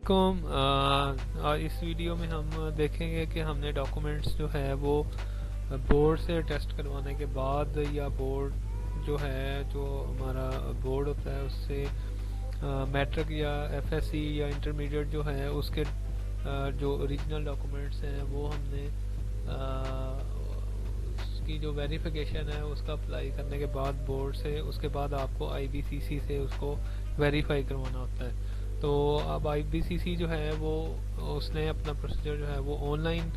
इस वीडियो में हम देखेंगे कि हमने डॉक्यूमेंट्स जो है वो बोर्ड से टेस्ट करवाने के बाद या बोर्ड जो है जो हमारा बोर्ड होता है उससे मैट्रिक या एफएससी या इंटरमीडिएट जो है उसके जो ओरिजिनल डॉक्यूमेंट्स हैं वो हमने उसकी जो वेरिफिकेशन है उसका अप्लाई करने के बाद बोर्ड से उसके बाद आपको आईबीसीसी से उसको वेरीफाई करवाना होता है। तो अब आईबीसीसी जो है वो उसने अपना प्रोसीजर जो है वो ऑनलाइन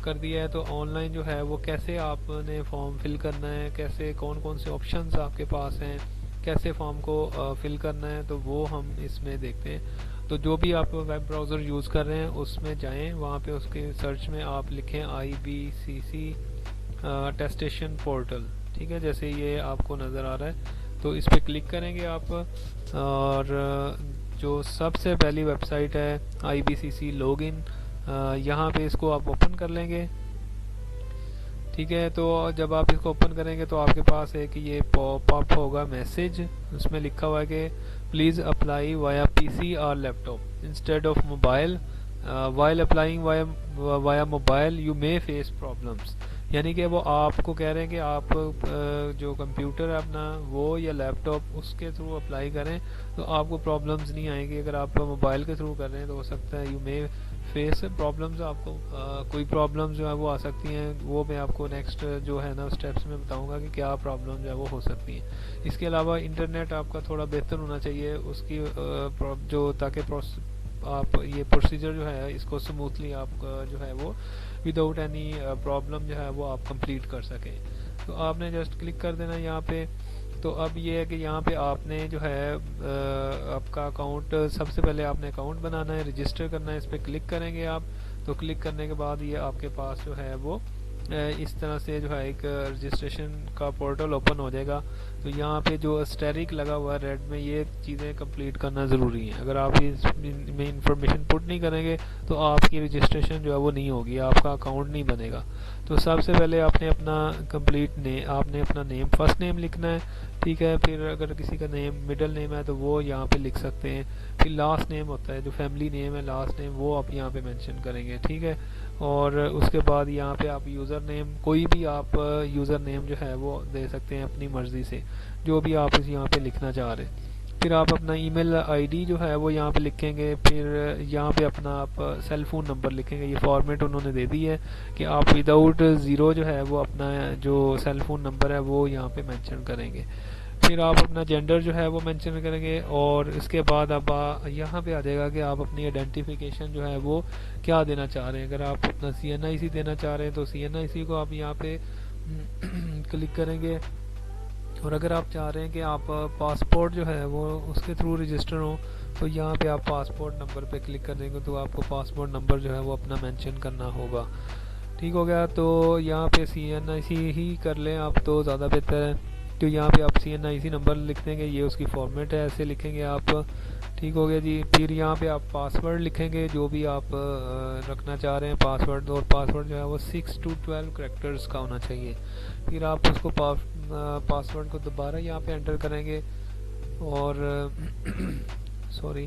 कर दिया है। तो ऑनलाइन जो है वो कैसे आपने फॉर्म फिल करना है, कैसे कौन कौन से ऑप्शंस आपके पास हैं, कैसे फॉर्म को फिल करना है, तो वो हम इसमें देखते हैं। तो जो भी आप वेब ब्राउज़र यूज़ कर रहे हैं उसमें जाएं, वहाँ पे उसके सर्च में आप लिखें आईबीसीसी टेस्टेशन पोर्टल। ठीक है, जैसे ये आपको नज़र आ रहा है तो इस पर क्लिक करेंगे आप, और जो सबसे पहली वेबसाइट है आईबीसीसी लॉगिन, यहाँ पे इसको आप ओपन कर लेंगे। ठीक है, तो जब आप इसको ओपन करेंगे तो आपके पास एक ये पॉपअप होगा मैसेज, उसमें लिखा हुआ है कि प्लीज़ अप्लाई वाया पीसी और laptop instead of mobile, while applying via mobile you may face problems. यानी कि वो आपको कह रहे हैं कि आप जो कंप्यूटर है अपना वो या लैपटॉप उसके थ्रू अप्लाई करें तो आपको प्रॉब्लम्स नहीं आएंगी। अगर आप मोबाइल के थ्रू कर रहे हैं तो हो सकता है यू मे फेस प्रॉब्लम्स, आपको कोई प्रॉब्लम्स जो है वो आ सकती हैं। वो मैं आपको नेक्स्ट जो है ना स्टेप्स में बताऊंगा कि क्या प्रॉब्लम जो है वो हो सकती है। इसके अलावा इंटरनेट आपका थोड़ा बेहतर होना चाहिए उसकी जो ताकि आप ये प्रोसीजर जो है इसको स्मूथली आप जो है वो विदाउट एनी प्रॉब्लम जो है वो आप कंप्लीट कर सकें। तो आपने जस्ट क्लिक कर देना यहाँ पे। तो अब ये है कि यहाँ पे आपने जो है आपका अकाउंट, सबसे पहले आपने अकाउंट बनाना है, रजिस्टर करना है। इस पर क्लिक करेंगे आप, तो क्लिक करने के बाद ये आपके पास जो है वो इस तरह से जो है एक रजिस्ट्रेशन का पोर्टल ओपन हो जाएगा। तो यहाँ पे जो अस्टेरिक लगा हुआ है रेड में, ये चीज़ें कंप्लीट करना ज़रूरी है। अगर आप इसमें इंफॉर्मेशन पुट नहीं करेंगे तो आपकी रजिस्ट्रेशन जो है वो नहीं होगी, आपका अकाउंट नहीं बनेगा। तो सबसे पहले आपने अपना आपने अपना नेम, फर्स्ट नेम लिखना है। ठीक है, फिर अगर किसी का नेम मिडिल नेम है तो वो यहाँ पे लिख सकते हैं। फिर लास्ट नेम होता है जो फैमिली नेम है, लास्ट नेम वो आप यहाँ पे मेंशन करेंगे। ठीक है, और उसके बाद यहाँ पे आप यूज़र नेम, कोई भी आप यूज़र नेम जो है वो दे सकते हैं अपनी मर्ज़ी से, जो भी आप इस यहाँ पे लिखना चाह रहे हैं। फिर आप अपना ईमेल आईडी जो है वो यहाँ पे लिखेंगे। फिर यहाँ पे अपना आप सेल फोन नंबर लिखेंगे। ये फॉर्मेट उन्होंने दे दी है कि आप विदाउट ज़ीरो जो है वो अपना जो सेल फोन नंबर है वो यहाँ पे मेंशन करेंगे। फिर आप अपना जेंडर जो है वो मेंशन करेंगे, और इसके बाद अब यहाँ पे आ जाएगा कि आप अपनी आइडेंटिफिकेशन जो है वो क्या देना चाह रहे हैं। अगर आप अपना CNIC देना चाह रहे हैं तो CNIC को आप यहाँ पे क्लिक करेंगे। और अगर आप चाह रहे हैं कि आप पासपोर्ट जो है वो उसके थ्रू रजिस्टर हो तो यहाँ पे आप पासपोर्ट नंबर पे क्लिक कर देंगे तो आपको पासपोर्ट नंबर जो है वो अपना मेंशन करना होगा। ठीक हो गया, तो यहाँ पे CNIC ही कर लें आप तो ज़्यादा बेहतर है। तो यहाँ पे आप CNIC नंबर लिख देंगे, ये उसकी फॉर्मेट है, ऐसे लिखेंगे आप। ठीक हो गया जी। फिर यहाँ पे आप पासवर्ड लिखेंगे जो भी आप रखना चाह रहे हैं पासवर्ड, और पासवर्ड जो है वो 6 to 12 कैरेक्टर्स का होना चाहिए। फिर आप उसको पासवर्ड को दोबारा यहाँ पे एंटर करेंगे, और सॉरी,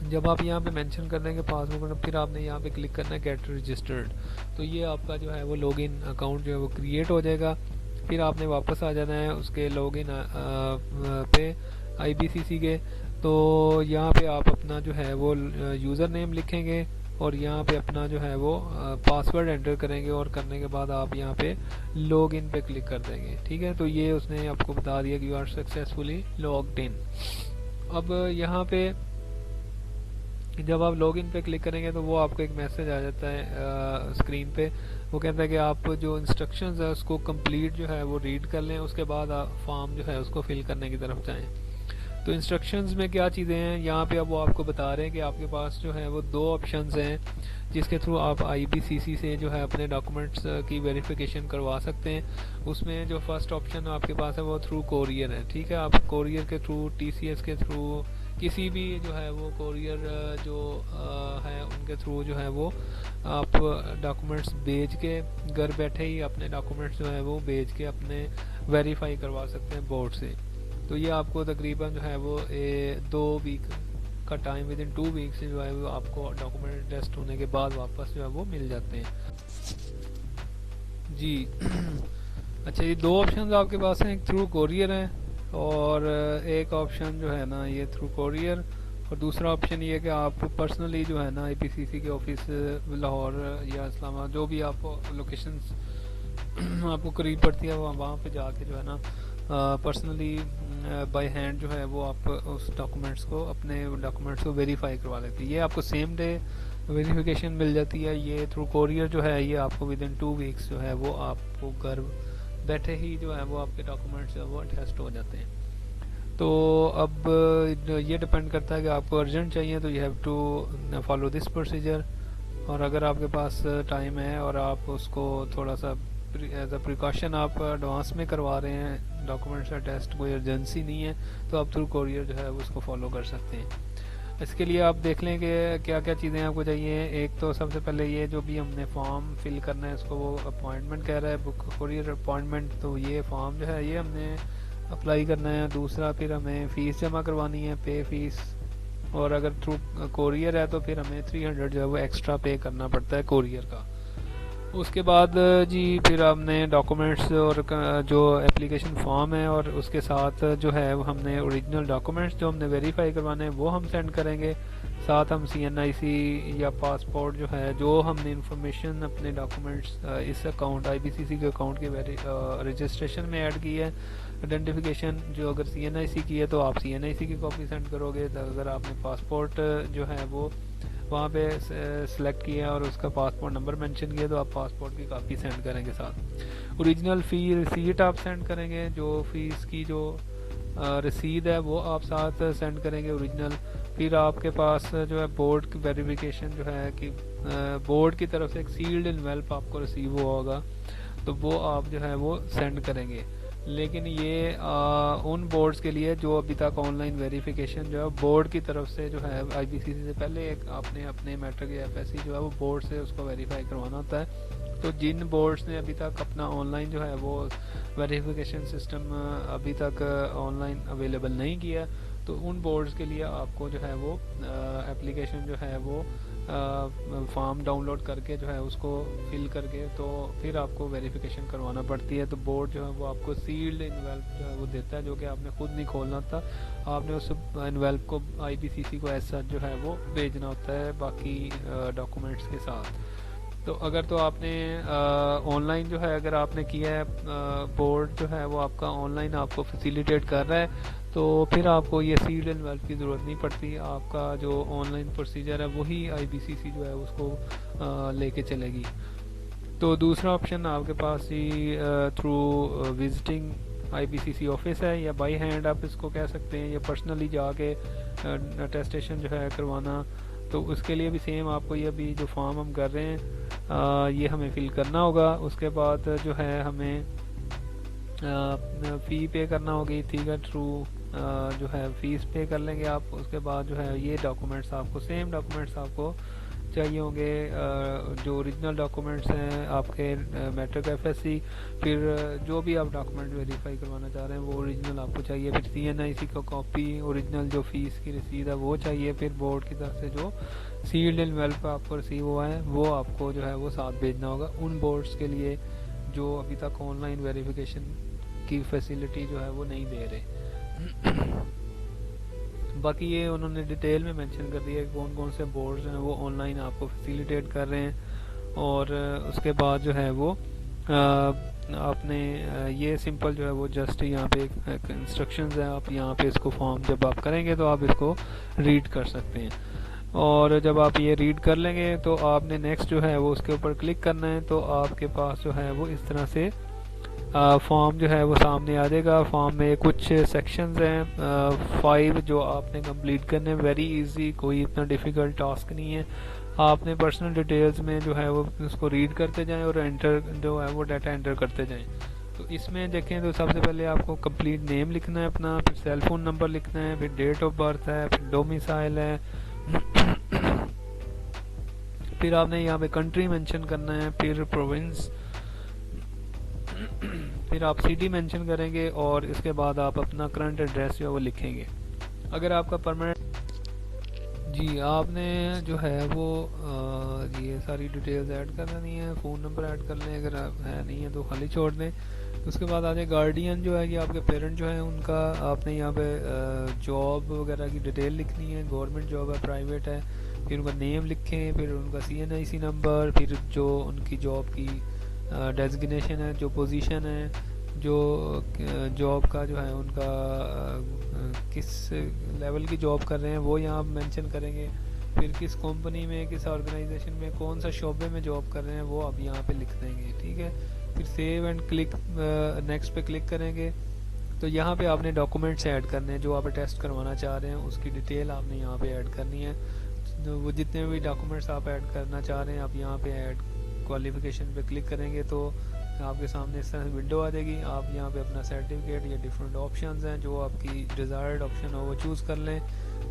जब आप यहाँ पे मेंशन कर देंगे पासवर्ड, फिर आपने यहाँ पे क्लिक करना है गेट रजिस्टर्ड। तो ये आपका जो है वो लॉगिन अकाउंट जो है वो क्रिएट हो जाएगा। फिर आपने वापस आ जाना है उसके लॉगिन पे आईबीसीसी के। तो यहाँ पे आप अपना जो है वो यूज़र नेम लिखेंगे और यहाँ पे अपना जो है वो पासवर्ड एंटर करेंगे, और करने के बाद आप यहाँ पे लॉगिन पे क्लिक कर देंगे। ठीक है, तो ये उसने आपको बता दिया कि you are successfully logged in. अब यहाँ पे जब आप लॉगिन पे क्लिक करेंगे तो वो आपको एक मैसेज आ जाता है स्क्रीन पे। वो कहता है कि आप जो इंस्ट्रक्शंस है उसको कंप्लीट जो है वो रीड कर लें, उसके बाद आप फॉर्म जो है उसको फिल करने की तरफ जाएं। तो इंस्ट्रक्शंस में क्या चीज़ें हैं यहाँ पे अब वो आपको बता रहे हैं कि आपके पास जो है वो दो ऑप्शंस हैं जिसके थ्रू आप आईबीसीसी से जो है अपने डॉक्यूमेंट्स की वेरिफिकेशन करवा सकते हैं। उसमें जो फर्स्ट ऑप्शन आपके पास है वो थ्रू कोरियर है। ठीक है, आप कोरियर के थ्रू, TCS के थ्रू, किसी भी जो है वो कोरियर जो है उनके थ्रू जो है वो आप डॉक्यूमेंट्स भेज के घर बैठे ही अपने डॉक्यूमेंट्स जो है वो भेज के अपने वेरीफाई करवा सकते हैं बोर्ड से। तो ये आपको तकरीबन जो है वो 2 वीक का टाइम विद इन 2 वीक्स जो है वो आपको डॉक्यूमेंट टेस्ट होने के बाद वापस जो है वो मिल जाते हैं जी। अच्छा, ये 2 ऑप्शन आपके पास हैं, एक थ्रू कोरियर है और एक ऑप्शन जो है ना ये थ्रू कोरियर, और दूसरा ऑप्शन ये है कि आप पर्सनली जो है ना IPCC के ऑफिस लाहौर या इस्लामाबाद जो भी आपको लोकेशंस आपको करीब पड़ती है वहाँ पे जाके जो है ना पर्सनली बाय हैंड जो है वो आप उस डॉक्यूमेंट्स को अपने डॉक्यूमेंट्स को वेरीफाई करवा लेते हैं। ये आपको सेम डे वेरिफिकेशन मिल जाती है। ये थ्रू कोरियर जो है ये आपको विद इन 2 वीक्स जो है वो आपको घर बैठे ही जो है वो आपके डॉक्यूमेंट्स जो है वो अटेस्ट हो जाते हैं। तो अब ये डिपेंड करता है कि आपको अर्जेंट चाहिए तो you have to follow this procedure, और अगर आपके पास टाइम है और आप उसको थोड़ा सा एज अ प्रिकॉशन आप एडवांस में करवा रहे हैं डॉक्यूमेंट्स का टेस्ट, कोई अर्जेंसी नहीं है, तो आप थ्रू कोरियर जो है उसको फॉलो कर सकते हैं। इसके लिए आप देख लें कि क्या क्या चीज़ें आपको चाहिए। एक तो सबसे पहले ये जो भी हमने फॉर्म फिल करना है उसको वो अपॉइंटमेंट कह रहा है, बुक कोरियर अपॉइंटमेंट, तो ये फॉर्म जो है ये हमने अप्लाई करना है। दूसरा फिर हमें फ़ीस जमा करवानी है, पे फीस, और अगर थ्रू कोरियर है तो फिर हमें 300 जो है वो एक्स्ट्रा पे करना पड़ता है कोरियर का। उसके बाद जी फिर हमने डॉक्यूमेंट्स और जो एप्लीकेशन फॉर्म है और उसके साथ जो है वो हमने ओरिजिनल डॉक्यूमेंट्स जो हमने वेरीफाई करवाने हैं वो हम सेंड करेंगे। साथ हम CNIC या पासपोर्ट जो है जो हमने इंफॉर्मेशन अपने डॉक्यूमेंट्स इस अकाउंट IPCC के अकाउंट के रजिस्ट्रेशन में ऐड की है, आइडेंटिफिकेशन जो अगर CNIC की है तो आप CNIC की कॉपी सेंड करोगे, तो अगर आपने पासपोर्ट जो है वो वहाँ पे सिलेक्ट किया और उसका पासपोर्ट नंबर मेंशन किया तो आप पासपोर्ट की कॉपी सेंड करेंगे। साथ ओरिजिनल फ़ी रिसीट आप सेंड करेंगे, जो फीस की जो रसीद है वो आप साथ सेंड करेंगे ओरिजिनल। फिर आपके पास जो है बोर्ड की वेरिफिकेशन जो है कि बोर्ड की तरफ से एक सील्ड इनवेल्प आपको रिसीव हुआ होगा तो वो आप जो है वो सेंड करेंगे। लेकिन ये उन बोर्ड्स के लिए जो अभी तक ऑनलाइन वेरिफिकेशन जो है बोर्ड की तरफ से जो है IPCC से पहले एक आपने अपने मैट्रिक या FSC जो है वो बोर्ड से उसको वेरीफाई करवाना होता है। तो जिन बोर्ड्स ने अभी तक अपना ऑनलाइन जो है वो वेरिफिकेशन सिस्टम अभी तक ऑनलाइन अवेलेबल नहीं किया तो उन बोर्ड्स के लिए आपको जो है वो एप्लीकेशन जो है वो फॉर्म डाउनलोड करके जो है उसको फिल करके तो फिर आपको वेरिफिकेशन करवाना पड़ती है। तो बोर्ड जो है वो आपको सील्ड इनवेल्प जो है वो देता है, जो कि आपने खुद नहीं खोलना था, आपने उस इनवेल्प को IPCC को ऐसा जो है वो भेजना होता है बाकी डॉक्यूमेंट्स के साथ। तो अगर तो आपने ऑनलाइन जो है अगर आपने किया है बोर्ड जो है वो आपका ऑनलाइन आपको फैसिलिटेट कर रहा है तो फिर आपको ये सील्ड इनवेल्प की ज़रूरत नहीं पड़ती। आपका जो ऑनलाइन प्रोसीजर है वही IPCC जो है उसको लेके चलेगी। तो दूसरा ऑप्शन आपके पास ही थ्रू विजिटिंग IPCC ऑफिस है या बाई हैंड आप इसको कह सकते हैं, या पर्सनली जाके अटेस्टेशन जो है करवाना। तो उसके लिए भी सेम आपको ये अभी जो फॉर्म हम कर रहे हैं ये हमें फिल करना होगा। उसके बाद जो है हमें फ़ी पे करना होगी, ठीक है, थ्रू जो है फीस पे कर लेंगे आप। उसके बाद जो है ये डॉक्यूमेंट्स आपको सेम डॉक्यूमेंट्स आपको चाहिए होंगे जो ओरिजिनल डॉक्यूमेंट्स हैं आपके मैट्रिक FSC, फिर जो भी आप डॉक्यूमेंट वेरीफाई करवाना चाह रहे हैं वो ओरिजिनल आपको चाहिए, फिर CNIC का कॉपी, ओरिजिनल जो फीस की रसीद है वो चाहिए, फिर बोर्ड की तरफ से जो सील्ड इनवेल्प आपको रिसीव हुआ है वो आपको जो है वो साथ भेजना होगा उन बोर्ड्स के लिए जो अभी तक ऑनलाइन वेरिफिकेशन की फैसिलिटी जो है वो नहीं दे रहे। बाकी ये उन्होंने डिटेल में मेंशन कर दिया है कौन कौन से बोर्ड्स हैं वो ऑनलाइन आपको फैसिलिटेट कर रहे हैं। और उसके बाद जो है वो आपने ये सिंपल जो है वो जस्ट यहाँ पे एक इंस्ट्रक्शंस है, आप यहाँ पे इसको फॉर्म जब आप करेंगे तो आप इसको रीड कर सकते हैं। और जब आप ये रीड कर लेंगे तो आपने नेक्स्ट जो है वो उसके ऊपर क्लिक करना है तो आपके पास जो है वो इस तरह से फॉर्म जो है वो सामने आ जाएगा। फॉर्म में कुछ सेक्शंस हैं 5 जो आपने कंप्लीट करने, वेरी इजी, कोई इतना डिफ़िकल्ट टास्क नहीं है। आपने पर्सनल डिटेल्स में जो है वो उसको रीड करते जाएं और एंटर जो है वो डाटा एंटर करते जाएं। तो इसमें देखें तो सबसे पहले आपको कंप्लीट नेम लिखना है अपना, फिर सेल फोन नंबर लिखना है, फिर डेट ऑफ बर्थ है, फिर डोमिसाइल है, फिर आपने यहाँ पे कंट्री मेंशन करना है, फिर प्रोविंस, फिर आप सिटी मेंशन करेंगे और इसके बाद आप अपना करंट एड्रेस जो है वो लिखेंगे। अगर आपका परमानेंट जी, आपने जो है वो ये सारी डिटेल्स ऐड कर देनी है, फ़ोन नंबर ऐड कर लें, अगर आप है नहीं है तो खाली छोड़ दें। उसके बाद आ जाए गार्डियन जो है कि आपके पेरेंट जो है उनका आपने यहाँ पे जॉब वगैरह की डिटेल लिखनी है, गवर्नमेंट जॉब है, प्राइवेट है, फिर उनका नेम लिखें, फिर उनका CNIC नंबर, फिर जो उनकी जॉब की डेजिग्नेशन है, जो पोजीशन है, जो जॉब का जो है उनका किस लेवल की जॉब कर रहे हैं वो यहाँ मेंशन करेंगे, फिर किस कंपनी में, किस ऑर्गेनाइजेशन में, कौन सा शोबे में जॉब कर रहे हैं वो आप यहाँ पे लिख देंगे, ठीक है। फिर सेव एंड क्लिक नेक्स्ट पे क्लिक करेंगे। तो यहाँ पे आपने डॉक्यूमेंट्स ऐड करने हैं, जो आप टेस्ट करवाना चाह रहे हैं उसकी डिटेल आपने यहाँ पे ऐड करनी है। तो वो जितने भी डॉक्यूमेंट्स आप ऐड करना चाह रहे हैं आप यहाँ पे ऐड क्वालिफिकेशन पे क्लिक करेंगे तो आपके सामने इस तरह से विंडो आ जाएगी। आप यहाँ पे अपना सर्टिफिकेट या डिफरेंट ऑप्शंस हैं, जो आपकी डिज़ायर्ड ऑप्शन हो वो चूज़ कर लें।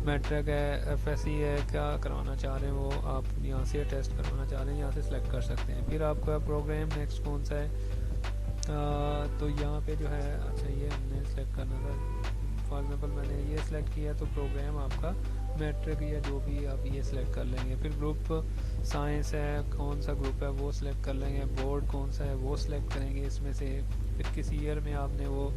मैट्रिक है, FSC है, क्या करवाना चाह रहे हैं वो आप यहाँ से टेस्ट करवाना चाह रहे हैं यहाँ से सिलेक्ट कर सकते हैं। फिर आपका प्रोग्राम नेक्स्ट कौन सा है, तो यहाँ पे जो है अच्छा ये हमने सेलेक्ट करना था। फॉर एग्जांपल मैंने ये सिलेक्ट किया तो प्रोग्राम आपका मैट्रिक या जो भी आप ये सिलेक्ट कर लेंगे। फिर ग्रुप साइंस है, कौन सा ग्रुप है वो सिलेक्ट कर लेंगे। बोर्ड कौन सा है वो सिलेक्ट करेंगे इसमें से। फिर किस ईयर में आपने वो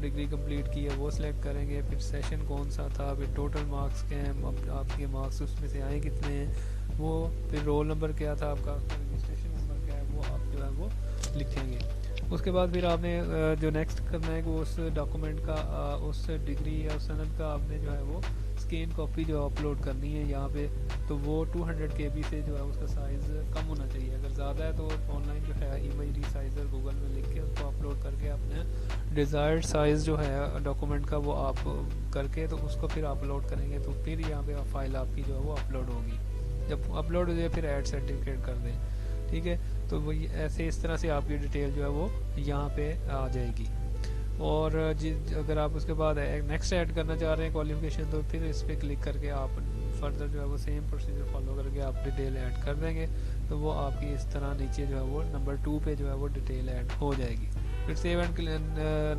डिग्री कंप्लीट की है वो सिलेक्ट करेंगे। फिर सेशन कौन सा था, फिर टोटल मार्क्स क्या हैं, आपके मार्क्स उसमें से आए कितने हैं वो। फिर रोल नंबर क्या था आपका, रजिस्ट्रेशन नंबर क्या है वो आप जो है वो लिखेंगे। उसके बाद फिर आपने जो नेक्स्ट करना है कि उस डॉक्यूमेंट का उस डिग्री या उस सनद का आपने जो है वो स्कैन कॉपी जो अपलोड करनी है यहाँ पे। तो वो 200 KB से जो है उसका साइज़ कम होना चाहिए। अगर ज़्यादा है तो ऑनलाइन जो है इमेज रिसाइजर गूगल में लिख के उसको अपलोड करके अपने डिज़ायर्ड साइज़ जो है डॉक्यूमेंट का वो आप करके तो उसको फिर अपलोड करेंगे तो फिर यहाँ पे फाइल आपकी जो है वो अपलोड होगी। जब अपलोड हो जाए फिर ऐड सर्टिफिकेट कर दें, ठीक है। तो वो ऐसे इस तरह से आपकी डिटेल जो है वो यहाँ पे आ जाएगी। और अगर आप उसके बाद नेक्स्ट ऐड करना चाह रहे हैं क्वालिफिकेशन तो फिर इस पर क्लिक करके आप फर्दर जो है वो सेम प्रोसीजर फॉलो करके आप डिटेल ऐड कर देंगे तो वो आपकी इस तरह नीचे जो है वो नंबर 2 पे जो है वो डिटेल ऐड हो जाएगी। फिर सेव एंड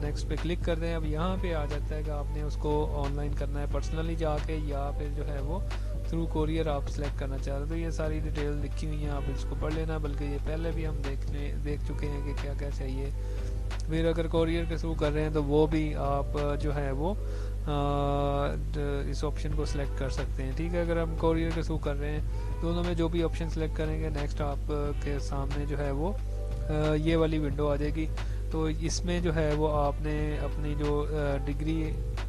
नेक्स्ट पे क्लिक कर दें। अब यहाँ पे आ जाता है कि आपने उसको ऑनलाइन करना है पर्सनली जाके या फिर जो है वो थ्रू कोरियर आप सेलेक्ट करना चाह रहे हैं। तो ये सारी डिटेल लिखी हुई हैं, आप इसको पढ़ लेना, बल्कि ये पहले भी हम देख चुके हैं कि क्या क्या चाहिए। फिर अगर कोरियर के थ्रू कर रहे हैं तो वो भी आप जो है वो इस ऑप्शन को सिलेक्ट कर सकते हैं, ठीक है। अगर हम कोरियर के थ्रू कर रहे हैं दोनों में जो भी ऑप्शन सेलेक्ट करेंगे नेक्स्ट आप के सामने जो है वो ये वाली विंडो आ जाएगी। तो इसमें जो है वो आपने अपनी जो डिग्री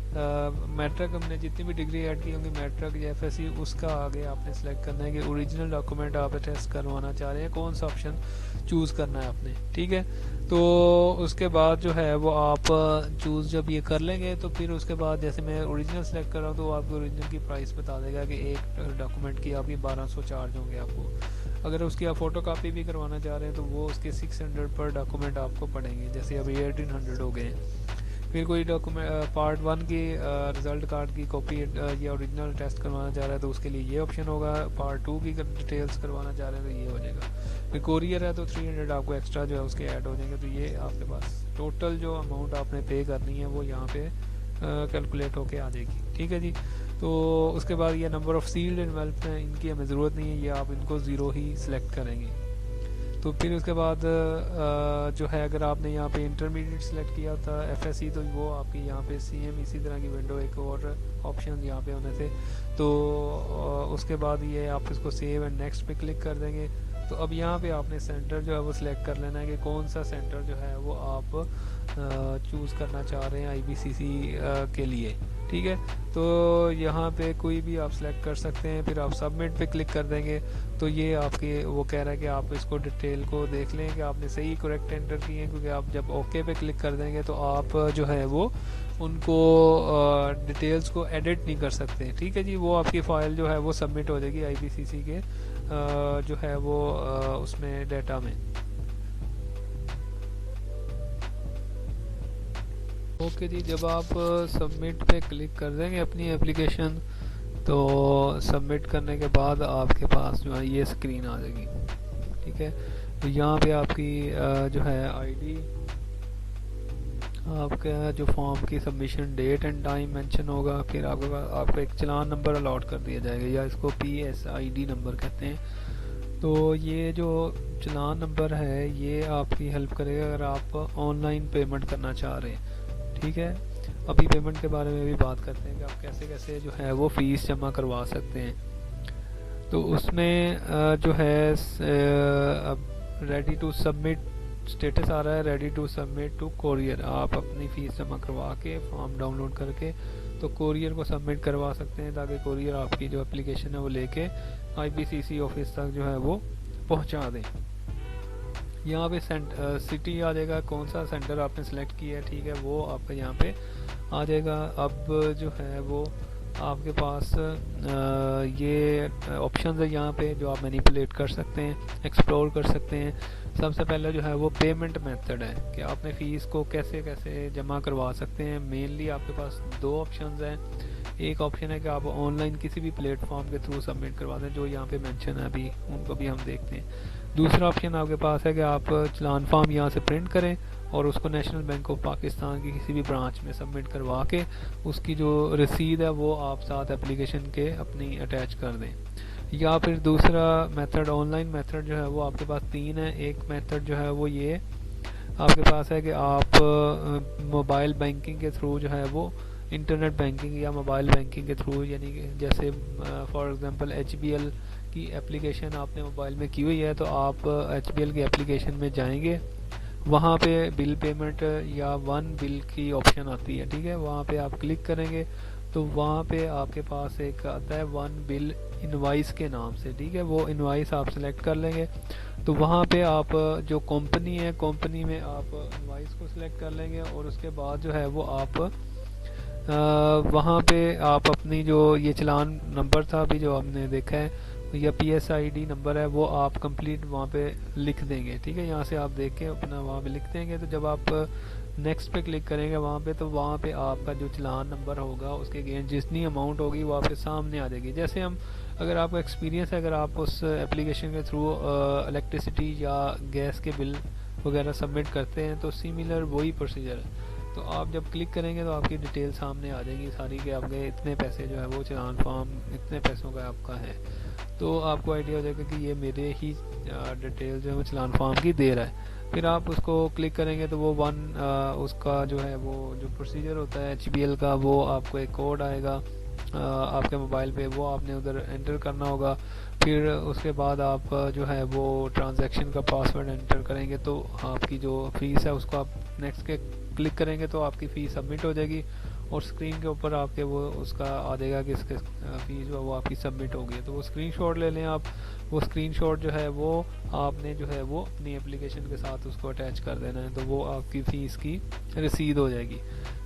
मैट्रिक हमने जितनी भी डिग्री ऐड की होंगी मैट्रिक या FSC उसका आगे आपने सेलेक्ट करना है कि ओरिजिनल डॉक्यूमेंट आप टेस्ट करवाना चाह रहे हैं, कौन सा ऑप्शन चूज़ करना है आपने, ठीक है। तो उसके बाद जो है वो आप चूज़ जब ये कर लेंगे तो फिर उसके बाद जैसे मैं ओरिजिनल सेलेक्ट कर रहा हूँ तो आपको ओरिजिनल की प्राइस बता देगा कि एक डॉक्यूमेंट की आपकी 1200 चार्ज होंगे आपको। अगर उसकी आप फ़ोटो कापी भी करवाना चाह रहे हैं तो वो उसके 600 पर डॉक्यूमेंट आपको पड़ेंगे, जैसे अभी 1800 हो गए हैं। फिर कोई डॉक्यूमेंट पार्ट 1 की रिज़ल्ट कार्ड की कॉपी या ओरिजिनल टेस्ट करवाना चाह रहा है तो उसके लिए ये ऑप्शन होगा। पार्ट 2 की डिटेल्स करवाना चाह रहे हैं तो ये हो जाएगा। फिर कोरियर है तो 300 आपको एक्स्ट्रा जो है उसके ऐड हो जाएंगे। तो ये आपके पास टोटल जो अमाउंट आपने पे करनी है वो यहाँ पे कैलकुलेट होके आ जाएगी, ठीक है जी। तो उसके बाद ये नंबर ऑफ़ सील्ड एनवेल्प हैं, इनकी हमें ज़रूरत नहीं है, ये आप इनको ज़ीरो ही सिलेक्ट करेंगे। तो फिर उसके बाद जो है अगर आपने यहाँ पे इंटरमीडिएट सेलेक्ट किया था FSC तो वो आपकी यहाँ पे सेम इसी तरह की विंडो एक और ऑप्शन यहाँ पे होने थे। तो उसके बाद ये आप इसको सेव एंड नेक्स्ट पे क्लिक कर देंगे। तो अब यहाँ पे आपने सेंटर जो है वो सिलेक्ट कर लेना है कि कौन सा सेंटर जो है वो आप चूज़ करना चाह रहे हैं IBCC के लिए, ठीक है। तो यहाँ पे कोई भी आप सिलेक्ट कर सकते हैं। फिर आप सबमिट पे क्लिक कर देंगे तो ये आपके वो कह रहा है कि आप इसको डिटेल को देख लें कि आपने सही करेक्ट एंटर किए हैं, क्योंकि आप जब ओके पे क्लिक कर देंगे तो आप जो है वो उनको डिटेल्स को एडिट नहीं कर सकते, ठीक है जी। वो आपकी फ़ाइल जो है वो सबमिट हो जाएगी IBCC के जो है वो उसमें डेटा में। ओके जी, जब आप सबमिट पे क्लिक कर देंगे अपनी एप्लीकेशन तो सबमिट करने के बाद आपके पास जो है ये स्क्रीन आ जाएगी, ठीक है। तो यहाँ पे आपकी जो है आपका जो फॉर्म की submission date and time mention होगा, फिर आपको एक चलान नंबर अलॉट कर दिया जाएगा या इसको PSID नंबर कहते हैं। तो ये जो चलान नंबर है ये आपकी हेल्प करेगा अगर आप ऑनलाइन पेमेंट करना चाह रहे हैं। ठीक है, अभी पेमेंट के बारे में भी बात करते हैं कि आप कैसे कैसे जो है वो फ़ीस जमा करवा सकते हैं। तो उसमें जो है अब रेडी टू सबमिट स्टेटस आ रहा है, ready to submit to courier. आप अपनी फ़ीस जमा करवा के फॉर्म डाउनलोड करके तो कोरियर को सबमिट करवा सकते हैं, ताकि कोरियर आपकी जो एप्लीकेशन है वो लेके IBCC ऑफिस तक जो है वो पहुंचा दें। यहाँ पे सिटी आ जाएगा, कौन सा सेंटर आपने सेलेक्ट किया है, ठीक है, वो आपका यहाँ पे आ जाएगा। अब जो है वो आपके पास ये ऑप्शन है यहाँ पे जो आप मैनिपुलेट कर सकते हैं, एक्सप्लोर कर सकते हैं। सबसे पहले जो है वो पेमेंट मेथड है कि आपने फ़ीस को कैसे कैसे जमा करवा सकते हैं। मेनली आपके पास दो ऑप्शंस हैं। एक ऑप्शन है कि आप ऑनलाइन किसी भी प्लेटफॉर्म के थ्रू सबमिट करवा दें, जो यहाँ पे मेंशन है, अभी उनको भी हम देखते हैं। दूसरा ऑप्शन आपके पास है कि आप चलान फॉर्म यहाँ से प्रिंट करें और उसको नेशनल बैंक ऑफ पाकिस्तान की किसी भी ब्रांच में सबमिट करवा के उसकी जो रसीद है वो आप साथ एप्लीकेशन के अपनी अटैच कर दें। या फिर दूसरा मेथड, ऑनलाइन मेथड जो है वो आपके पास तीन है। एक मेथड जो है वो ये आपके पास है कि आप मोबाइल बैंकिंग के थ्रू जो है वो इंटरनेट बैंकिंग या मोबाइल बैंकिंग के थ्रू, यानी कि जैसे फॉर एग्जांपल HBL की एप्लीकेशन आपने मोबाइल में की हुई है तो आप HBL की एप्लीकेशन में जाएंगे, वहाँ पे बिल पेमेंट या वन बिल की ऑप्शन आती है। ठीक है, वहाँ पे आप क्लिक करेंगे तो वहाँ पे आपके पास एक आता है वन बिल इनवाइस के नाम से। ठीक है, वो इनवाइस आप सेलेक्ट कर लेंगे तो वहाँ पे आप जो कंपनी है, कंपनी में आप इनवाइस को सिलेक्ट कर लेंगे और उसके बाद जो है वो आप वहाँ पे आप अपनी जो ये चलान नंबर था अभी जो आपने देखा है या PSID नंबर है वो आप कंप्लीट वहाँ पे लिख देंगे। ठीक है, यहाँ से आप देख के अपना वहाँ पे लिख देंगे। तो जब आप नेक्स्ट पे क्लिक करेंगे वहाँ पे, तो वहाँ पे आपका जो चलान नंबर होगा उसके अगेंस्ट जितनी अमाउंट होगी वो आपके सामने आ जाएगी। जैसे हम, अगर आपका एक्सपीरियंस है, अगर आप उस एप्लीकेशन के थ्रू इलेक्ट्रिसिटी या गैस के बिल वगैरह सबमिट करते हैं तो सिमिलर वही प्रोसीजर है। तो आप जब क्लिक करेंगे तो आपकी डिटेल सामने आ जाएगी सारी, कि आपके इतने पैसे जो है वो चलान फॉर्म इतने पैसों का आपका है। तो आपको आइडिया हो जाएगा कि ये मेरे ही डिटेल जो है वो चलान फॉर्म की दे रहा है। फिर आप उसको क्लिक करेंगे तो वो उसका जो है वो जो प्रोसीजर होता है HBL का, वो आपको एक कोड आएगा आपके मोबाइल पे, वो आपने उधर एंटर करना होगा। फिर उसके बाद आप जो है वो ट्रांजैक्शन का पासवर्ड एंटर करेंगे तो आपकी जो फीस है उसको आप नेक्स्ट के क्लिक करेंगे तो आपकी फ़ीस सबमिट हो जाएगी और स्क्रीन के ऊपर आपके वो उसका आ जाएगा कि इसके फीस जो है वो आपकी सबमिट हो गई। तो वो स्क्रीनशॉट ले लें आप। वो स्क्रीनशॉट जो है वो आपने जो है वो अपनी एप्लीकेशन के साथ उसको अटैच कर देना है, तो वो आपकी फ़ीस की रसीद हो जाएगी।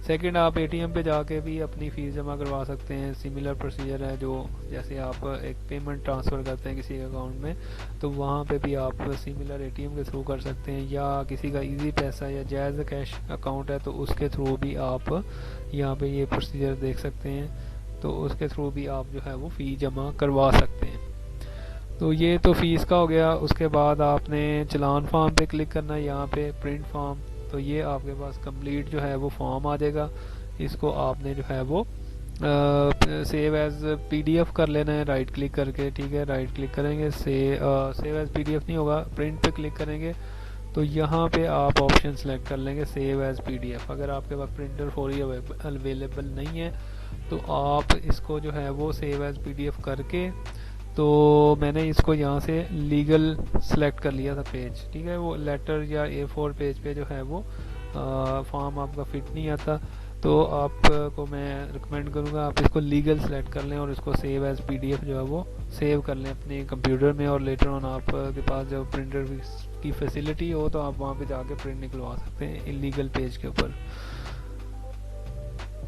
सेकंड, आप ATM पे जाके भी अपनी फ़ीस जमा करवा सकते हैं। सिमिलर प्रोसीजर है, जो जैसे आप एक पेमेंट ट्रांसफ़र करते हैं किसी अकाउंट में तो वहाँ पे भी आप सिमिलर ATM के थ्रू कर सकते हैं, या किसी का इजी पैसा या जायज़ कैश अकाउंट है तो उसके थ्रू भी आप यहाँ पे ये प्रोसीजर देख सकते हैं, तो उसके थ्रू भी आप जो है वो फ़ी जमा करवा सकते हैं। तो ये तो फ़ीस का हो गया। उसके बाद आपने चलान फॉर्म पे क्लिक करना है, यहाँ पे प्रिंट फॉर्म, तो ये आपके पास कंप्लीट जो है वो फॉर्म आ जाएगा। इसको आपने जो है वो सेव एज़ PDF कर लेना है राइट क्लिक करके। ठीक है, राइट क्लिक करेंगे, सेव एज़ PDF नहीं होगा, प्रिंट पे क्लिक करेंगे तो यहाँ पे आप ऑप्शन सेलेक्ट कर लेंगे सेव एज़ PDF। अगर आपके पास प्रिंटर फॉर अवेलेबल नहीं है तो आप इसको जो है वो सेव एज़ PDF करके, तो मैंने इसको यहाँ से लीगल सेलेक्ट कर लिया था पेज। ठीक है, वो लेटर या A4 पेज पे जो है वो फॉर्म आपका फिट नहीं आता, तो आपको मैं रिकमेंड करूँगा आप इसको लीगल सेलेक्ट कर लें और इसको सेव एज़ PDF जो है वो सेव कर लें अपने कंप्यूटर में, और लेटर ऑन आपके पास जब प्रिंटर की फैसिलिटी हो तो आप वहाँ पे जाके प्रिंट निकलवा सकते हैं इलीगल पेज के ऊपर।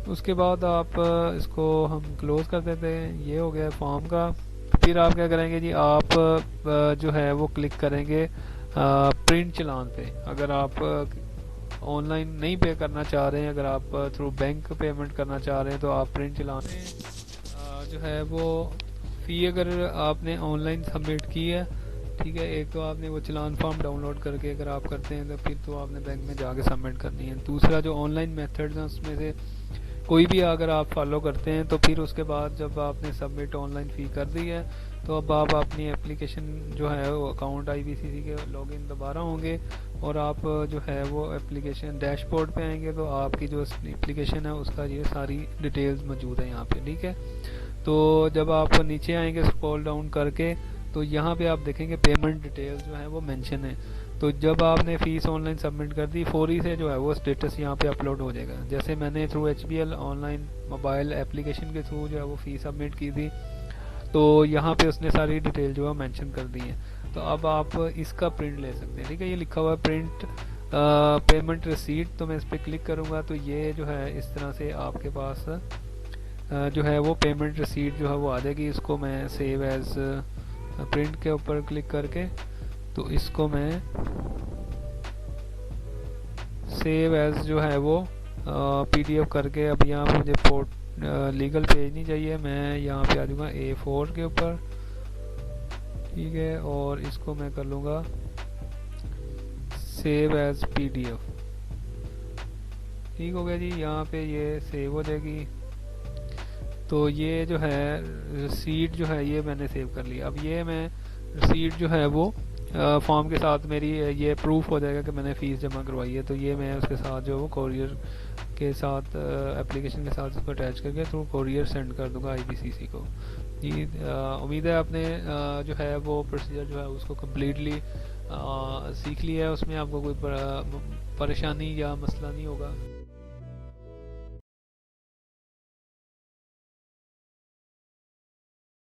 उसके बाद आप इसको हम क्लोज कर देते हैं। ये हो गया फॉर्म का। फिर आप क्या करेंगे जी, आप जो है वो क्लिक करेंगे प्रिंट चलान पे। अगर आप ऑनलाइन नहीं पे करना चाह रहे हैं, अगर आप थ्रू बैंक पेमेंट करना चाह रहे हैं तो आप प्रिंट चलान में जो है वो फ़ी अगर आपने ऑनलाइन सबमिट की है ठीक है। एक तो आपने वो चालान फॉर्म डाउनलोड करके अगर आप करते हैं तो फिर तो आपने बैंक में जाके सबमिट करनी है। दूसरा जो ऑनलाइन मेथड्स हैं उसमें से कोई भी अगर आप फॉलो करते हैं तो फिर उसके बाद जब आपने सबमिट ऑनलाइन फ़ी कर दी है तो अब आप अपनी एप्लीकेशन जो है वो अकाउंट IBCC के लॉगिन दोबारा होंगे और आप जो है वो एप्लीकेशन डैशबोर्ड पे आएंगे तो आपकी जो एप्लीकेशन है उसका ये सारी डिटेल्स मौजूद है यहाँ पे, ठीक है। तो जब आप नीचे आएंगे स्क्रॉल डाउन करके तो यहाँ पे आप देखेंगे पेमेंट डिटेल्स जो है वो मेंशन है। तो जब आपने फ़ीस ऑनलाइन सबमिट कर दी फौरी से जो है वो स्टेटस यहाँ पे अपलोड हो जाएगा। जैसे मैंने through HBL online mobile application के थ्रू जो है वो फ़ीस सबमिट की थी तो यहाँ पे उसने सारी डिटेल जो है मेंशन कर दी है। तो अब आप इसका प्रिंट ले सकते हैं, ठीक है। ये लिखा हुआ है प्रिंट पेमेंट रिसीट, तो मैं इस पर क्लिक करूँगा तो ये जो है इस तरह से आपके पास जो है वो पेमेंट रिसीट जो है वो आ जाएगी। इसको मैं सेव एज प्रिंट के ऊपर क्लिक करके तो इसको मैं सेव एज जो है वो PDF करके, अब यहाँ पर मुझे लीगल पेज नहीं चाहिए, मैं यहाँ पे आ जाऊँगा A4 के ऊपर, ठीक है। और इसको मैं कर लूँगा सेव एज PDF, ठीक हो गया जी। यहाँ पे ये सेव हो जाएगी। तो ये जो है रिसीट जो है ये मैंने सेव कर लिया। अब ये मैं रिसीट जो है वो फॉर्म के साथ मेरी ये प्रूफ हो जाएगा कि मैंने फ़ीस जमा करवाई है। तो ये मैं उसके साथ जो वो कोरियर के साथ एप्लीकेशन के साथ उसको अटैच करके थ्रू कोरियर सेंड कर दूंगा IBCC को जी। उम्मीद है आपने जो है वो प्रोसीजर जो है उसको कम्प्लीटली सीख लिया है, उसमें आपको कोई परेशानी या मसला नहीं होगा।